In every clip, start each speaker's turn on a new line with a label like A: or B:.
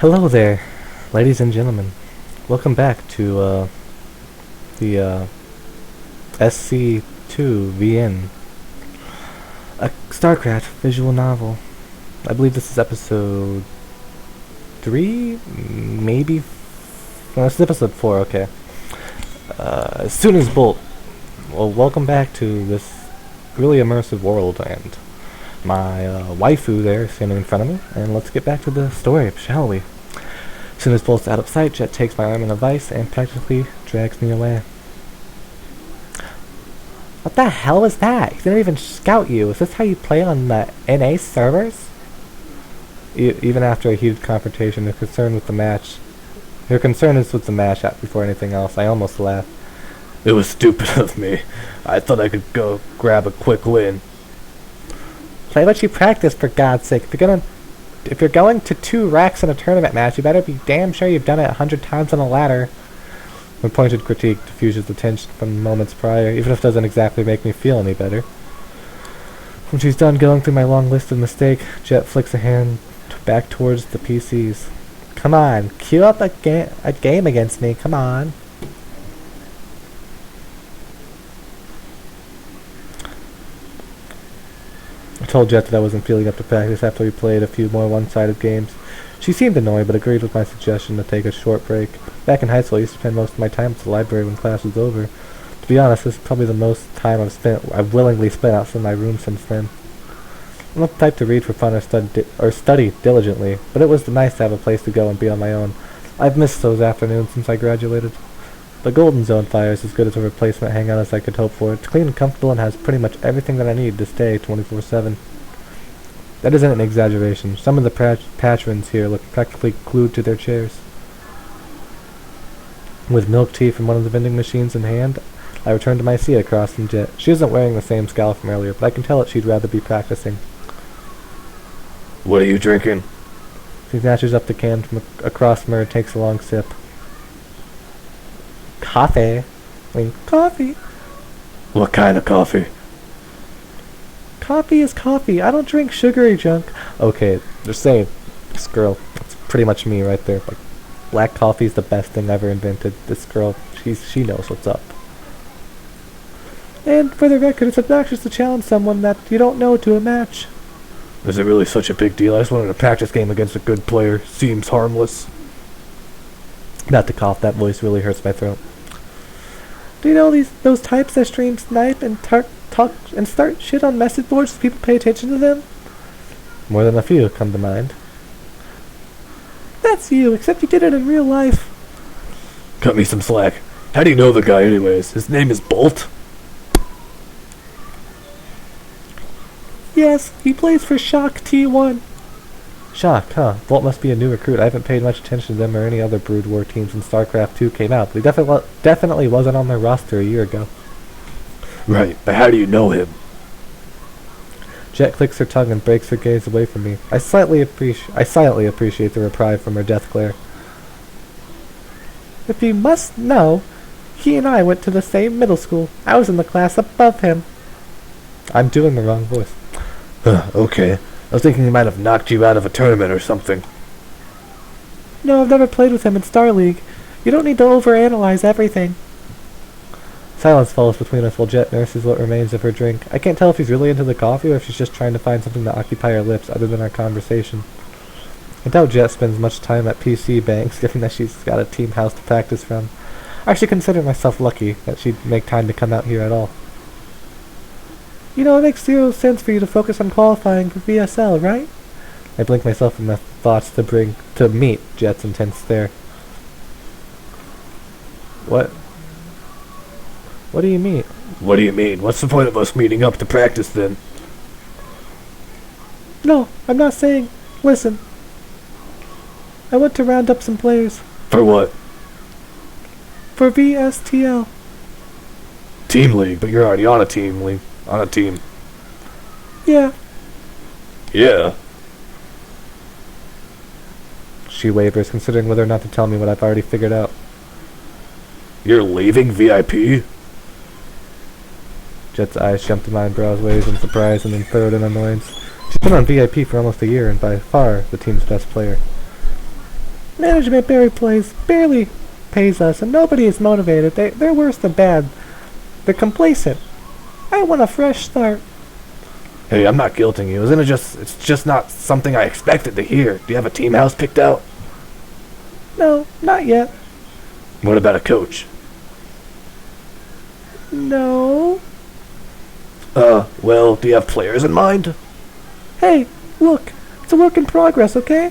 A: Hello there, ladies and gentlemen. Welcome back to the SC2VN, a StarCraft visual novel. I believe this is episode 3, maybe? No, this is episode 4, okay. As soon as Bolt. Well, welcome back to this really immersive world, and my waifu there standing in front of me, and let's get back to the story, shall we? As soon as Bolt's out of sight, Jet takes my arm in a vice and practically drags me away. What the hell was that? He didn't even scout you. Is this how you play on the NA servers? Even after a heated confrontation, her concern is with the match before anything else. I almost laughed. It was stupid of me. I thought I could go grab a quick win. Play what you practice, for God's sake. If you're going to 2 racks in a tournament match, you better be damn sure you've done it 100 times on a ladder. My pointed critique diffuses the tension from moments prior, even if it doesn't exactly make me feel any better. When she's done going through my long list of mistakes, Jet flicks a hand back towards the PCs. Come on, queue up a game against me, come on. I told Jet that I wasn't feeling up to practice after we played a few more one-sided games. She seemed annoyed, but agreed with my suggestion to take a short break. Back in high school, I used to spend most of my time at the library when class was over. To be honest, this is probably the most time I've willingly spent outside my room since then. I'm not the type to read for fun or study diligently, but it was nice to have a place to go and be on my own. I've missed those afternoons since I graduated. The Golden Zone Fire is as good as a replacement hangout as I could hope for. It's clean and comfortable and has pretty much everything that I need to stay 24/7. That isn't an exaggeration. Some of the patrons here look practically glued to their chairs. With milk tea from one of the vending machines in hand, I returned to my seat across from Jet. She isn't wearing the same scowl from earlier, but I can tell that she'd rather be practicing. What are you drinking? She snatches up the can from across from her and takes a long sip. Coffee. Coffee. What kind of coffee? Coffee is coffee. I don't drink sugary junk. Okay, just saying. This girl, it's pretty much me right there. Like, black coffee is the best thing ever invented. This girl, she knows what's up. And for the record, it's obnoxious to challenge someone that you don't know to a match. Is it really such a big deal? I just wanted a practice game against a good player. Seems harmless. Not to cough, that voice really hurts my throat. Do you know those types that stream snipe and talk and start shit on message boards so people pay attention to them? More than a few come to mind. That's you, except you did it in real life. Cut me some slack. How do you know the guy anyways? His name is Bolt? Yes, he plays for Shock T1. Shock, huh? Bolt must be a new recruit. I haven't paid much attention to them or any other Brood War teams since StarCraft 2 came out, but he definitely wasn't on their roster a year ago. Right, but how do you know him? Jet clicks her tongue and breaks her gaze away from me. I silently appreciate the reprieve from her death glare. If you must know, he and I went to the same middle school. I was in the class above him. I'm doing the wrong voice. Okay. I was thinking he might have knocked you out of a tournament or something. No, I've never played with him in Star League. You don't need to overanalyze everything. Silence falls between us while Jet nurses what remains of her drink. I can't tell if she's really into the coffee or if she's just trying to find something to occupy her lips other than our conversation. I doubt Jet spends much time at PC banks, given that she's got a team house to practice from. I actually consider myself lucky that she'd make time to come out here at all. You know, it makes 0 sense for you to focus on qualifying for VSL, right? I blink myself from my thoughts to meet Jet's intense stare. What? What do you mean? What do you mean? What's the point of us meeting up to practice then? No, I'm not saying. Listen. I want to round up some players. For what? For VSTL. Team League, but you're already on a team league. On a team. Yeah. Yeah. She wavers, considering whether or not to tell me what I've already figured out. You're leaving VIP? Jet's eyes jumped to my eyebrows, waves in surprise and then furrowed in annoyance. She's been on VIP for almost a year and by far the team's best player. Management barely pays us, and nobody is motivated. They're worse than bad. They're complacent. I want a fresh start.
B: Hey, I'm not guilting you. It's just not something I expected to hear. Do you have a team house picked out?
A: No, not yet.
B: What about a coach?
A: No.
B: Well, do you have players in mind?
A: Hey, look. It's a work in progress, okay?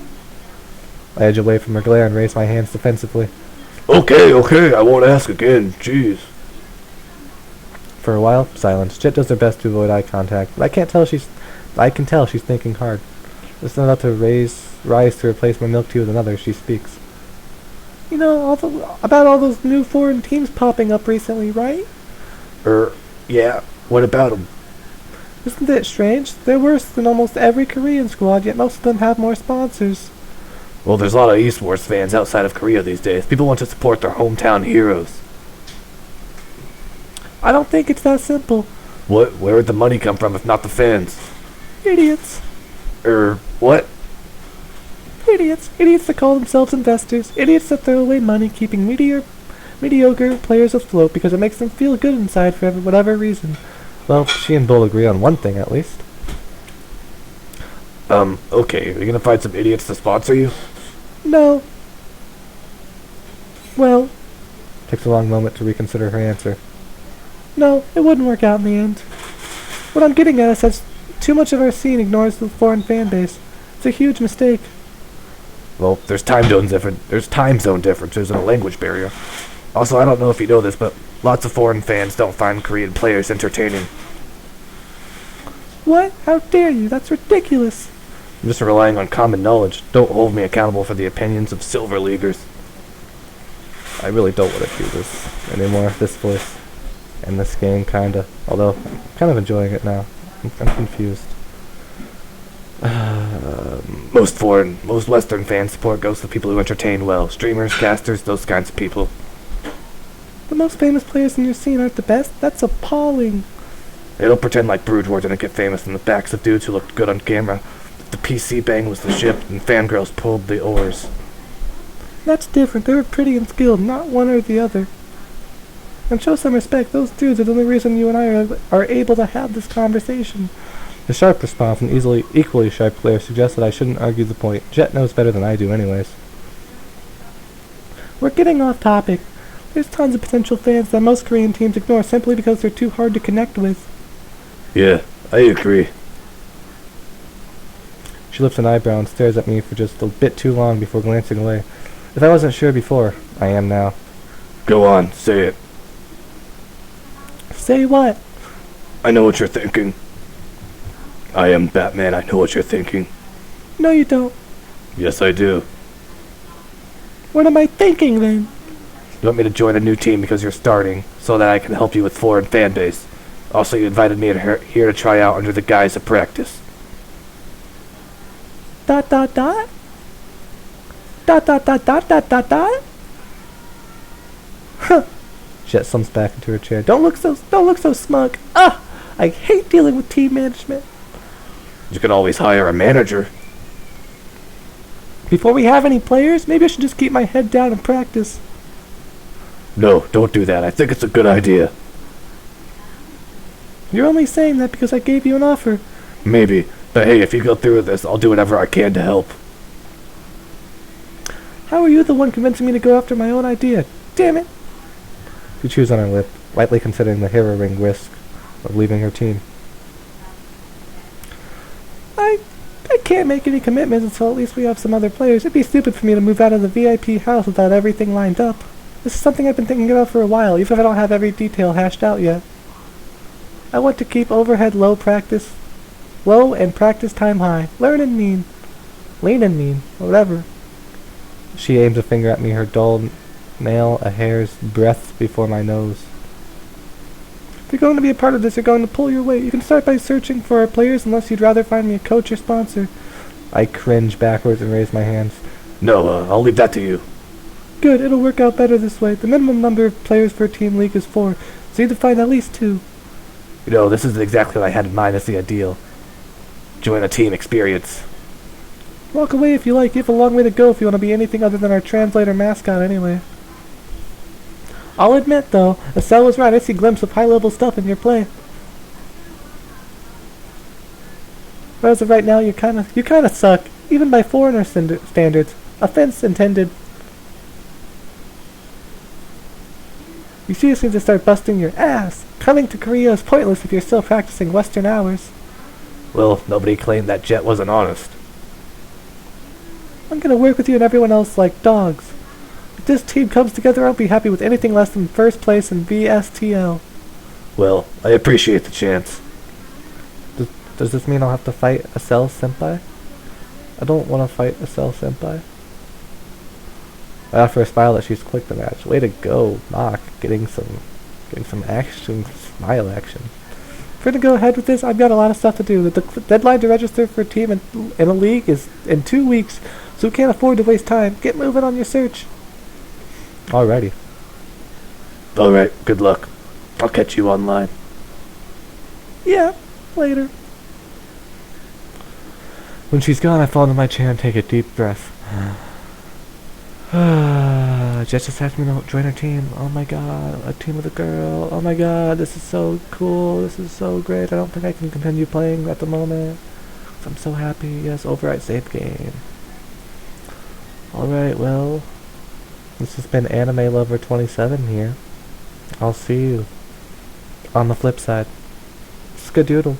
A: I edge away from her glare and raise my hands defensively.
B: Okay, I won't ask again. Jeez.
A: For a while, silence. Jet does her best to avoid eye contact, but I can tell she's thinking hard. Just about to rise to replace my milk tea with another, she speaks. You know, about all those new foreign teams popping up recently, right?
B: Yeah. What about them?
A: Isn't it strange? They're worse than almost every Korean squad, yet most of them have more sponsors.
B: Well, there's a lot of esports fans outside of Korea these days. People want to support their hometown heroes.
A: I don't think it's that simple.
B: Where would the money come from if not the fans?
A: Idiots.
B: What?
A: Idiots. Idiots that call themselves investors. Idiots that throw away money keeping mediocre players afloat because it makes them feel good inside for whatever reason. Well, she and Bull agree on one thing at least.
B: Okay, are you gonna find some idiots to sponsor you?
A: No. Well, takes a long moment to reconsider her answer. No, it wouldn't work out in the end. What I'm getting at is that too much of our scene ignores the foreign fan base. It's a huge mistake.
B: Well, there's time zone differences and a language barrier. Also, I don't know if you know this, but lots of foreign fans don't find Korean players entertaining.
A: What? How dare you? That's ridiculous.
B: I'm just relying on common knowledge. Don't hold me accountable for the opinions of silver leaguers.
A: I really don't want to do this anymore, this voice. And this game, kinda. Although, I'm kind of enjoying it now. I'm confused.
B: Most Western fan support goes to people who entertain well. Streamers, casters, those kinds of people.
A: The most famous players in your scene aren't the best? That's appalling.
B: They don't pretend like Brood War didn't get famous in the backs of dudes who looked good on camera. The PC bang was the ship, and fangirls pulled the oars.
A: That's different. They were pretty and skilled, not one or the other. And show some respect. Those dudes are the only reason you and I are able to have this conversation. The sharp response and equally sharp glare suggests that I shouldn't argue the point. Jet knows better than I do anyways. We're getting off topic. There's tons of potential fans that most Korean teams ignore simply because they're too hard to connect with.
B: Yeah, I agree.
A: She lifts an eyebrow and stares at me for just a bit too long before glancing away. If I wasn't sure before, I am now.
B: Go on, say it.
A: Say what?
B: I know what you're thinking. I am Batman, I know what you're thinking.
A: No, you don't.
B: Yes, I do.
A: What am I thinking, then?
B: You want me to join a new team because you're starting, so that I can help you with foreign fan base. Also, you invited me here to try out under the guise of practice.
A: Dot dot dot? Dot dot dot dot dot dot dot? Huh. Jet slumps back into her chair. Don't look so smug. Ah! I hate dealing with team management.
B: You can always hire a manager.
A: Before we have any players, maybe I should just keep my head down and practice.
B: No, don't do that. I think it's a good idea.
A: You're only saying that because I gave you an offer.
B: Maybe. But hey, if you go through with this, I'll do whatever I can to help.
A: How are you the one convincing me to go after my own idea? Damn it! She chews on her lip, lightly considering the harrowing risk of leaving her team. I can't make any commitments until at least we have some other players. It'd be stupid for me to move out of the VIP house without everything lined up. This is something I've been thinking about for a while, even if I don't have every detail hashed out yet. I want to keep overhead low and practice time high. Lean and mean, whatever. She aims a finger at me, her dull nail a hair's breadth before my nose. If you're going to be a part of this, you're going to pull your weight. You can start by searching for our players unless you'd rather find me a coach or sponsor. I cringe backwards and raise my hands.
B: No, I'll leave that to you.
A: Good, it'll work out better this way. The minimum number of players for a team league is 4, so you need to find at least 2.
B: You know, this is exactly what I had in mind as the ideal. Join a team experience.
A: Walk away if you like. You have a long way to go if you want to be anything other than our translator mascot anyway. I'll admit, though, Estelle was right. I see a glimpse of high-level stuff in your play. But as of right now, you kind of suck, even by foreigner standards. Offense intended. You seriously need to start busting your ass. Coming to Korea is pointless if you're still practicing Western hours.
B: Well, nobody claimed that Jet wasn't honest.
A: I'm gonna work with you and everyone else like dogs. If this team comes together, I'll be happy with anything less than first place in VSTL.
B: Well, I appreciate the chance.
A: Does this mean I'll have to fight Estelle Senpai? I don't want to fight Estelle Senpai. I offer a smile that she's clicked the match. Way to go, Mock. Getting some action, smile action. If we're to go ahead with this, I've got a lot of stuff to do. The deadline to register for a team in a league is in 2 weeks, so we can't afford to waste time. Get moving on your search. Alrighty.
B: Alright, good luck. I'll catch you online.
A: Yeah, later. When she's gone, I fall into my chair and take a deep breath. Jess just asked me to join her team. Oh my god, a team with a girl. Oh my god, this is so cool. This is so great. I don't think I can continue playing at the moment. I'm so happy. Yes, override save game. Alright, well, this has been Anime Lover 27 here. I'll see you on the flip side. Skadoodle.